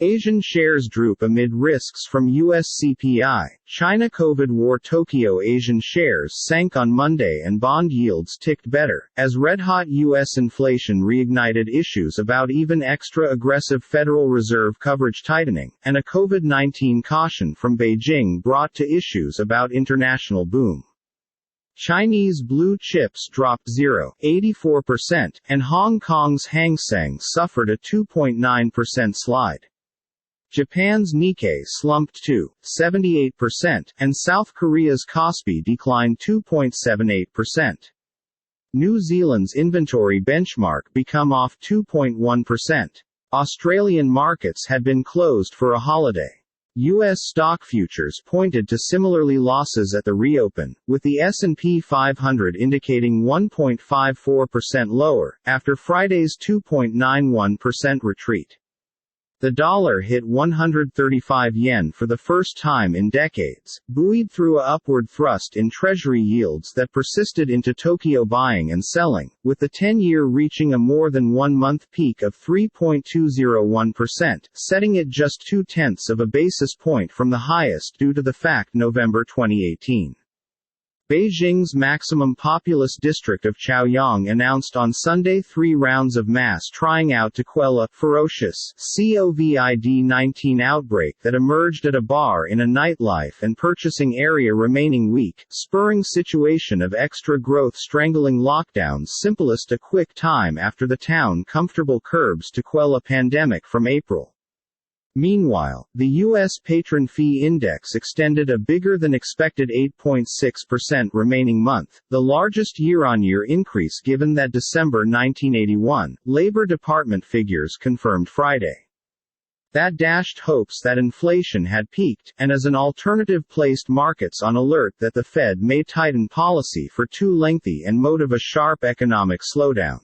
Asian shares droop amid risks from U.S. CPI. China COVID war. Tokyo Asian shares sank on Monday and bond yields ticked better, as red-hot U.S. inflation reignited issues about even extra aggressive Federal Reserve coverage tightening, and a COVID-19 caution from Beijing brought to issues about international boom. Chinese blue chips dropped 0.84%, and Hong Kong's Hang Seng suffered a 2.9% slide. Japan's Nikkei slumped 2.78%, and South Korea's Kospi declined 2.78%. New Zealand's inventory benchmark become off 2.1%. Australian markets had been closed for a holiday. U.S. stock futures pointed to similarly losses at the reopen, with the S&P 500 indicating 1.54% lower, after Friday's 2.91% retreat. The dollar hit 135 yen for the first time in decades, buoyed through a upward thrust in Treasury yields that persisted into Tokyo buying and selling, with the 10-year reaching a more than one-month peak of 3.201%, setting it just 0.2 of a basis point from the highest due to the fact November 2018. Beijing's maximum populous district of Chaoyang announced on Sunday 3 rounds of mass trying out to quell a ferocious COVID-19 outbreak that emerged at a bar in a nightlife and purchasing area remaining weak, spurring situation of extra growth strangling lockdowns simplest a quick time after the town comfortable curbs to quell a pandemic from April. Meanwhile, the U.S. patron fee index extended a bigger-than-expected 8.6% remaining month, the largest year-on-year increase given that December 1981, Labor Department figures confirmed Friday. That dashed hopes that inflation had peaked, and as an alternative placed markets on alert that the Fed may tighten policy for too lengthy and motive a sharp economic slowdown.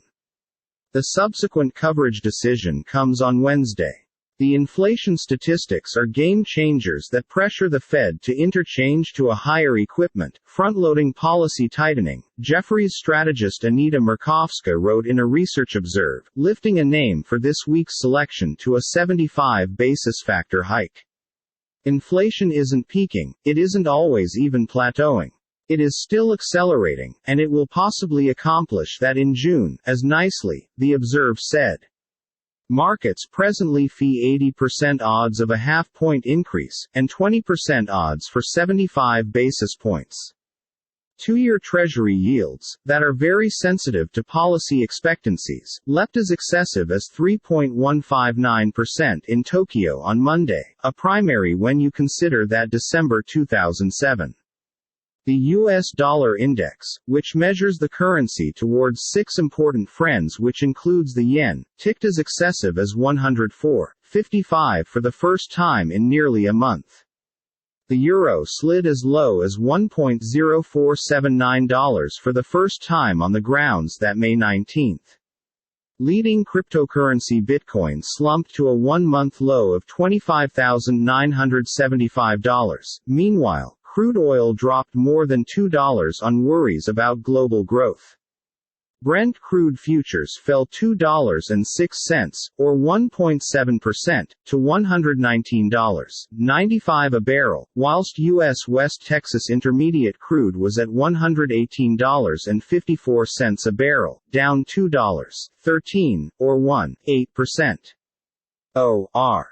The subsequent coverage decision comes on Wednesday. The inflation statistics are game changers that pressure the Fed to interchange to a higher equipment, front-loading policy tightening, Jefferies strategist Anita Murkowska wrote in a Research Observe, lifting a name for this week's selection to a 75 basis factor hike. Inflation isn't peaking, it isn't always even plateauing. It is still accelerating, and it will possibly accomplish that in June, as nicely, the Observe said. Markets presently fee 80% odds of a half-point increase, and 20% odds for 75 basis points. Two-year Treasury yields, that are very sensitive to policy expectancies, leapt as excessive as 3.159% in Tokyo on Monday, a primary when you consider that December 2007. The U.S. dollar index, which measures the currency towards 6 important friends which includes the yen, ticked as excessive as 104.55 for the first time in nearly a month. The euro slid as low as $1.0479 for the first time on the grounds that May 19. Leading cryptocurrency Bitcoin slumped to a one-month low of $25,975. Meanwhile, crude oil dropped more than $2 on worries about global growth. Brent crude futures fell $2.06, or 1.7%, to $119.95 a barrel, whilst U.S. West Texas Intermediate crude was at $118.54 a barrel, down $2.13, or 1.8%. OR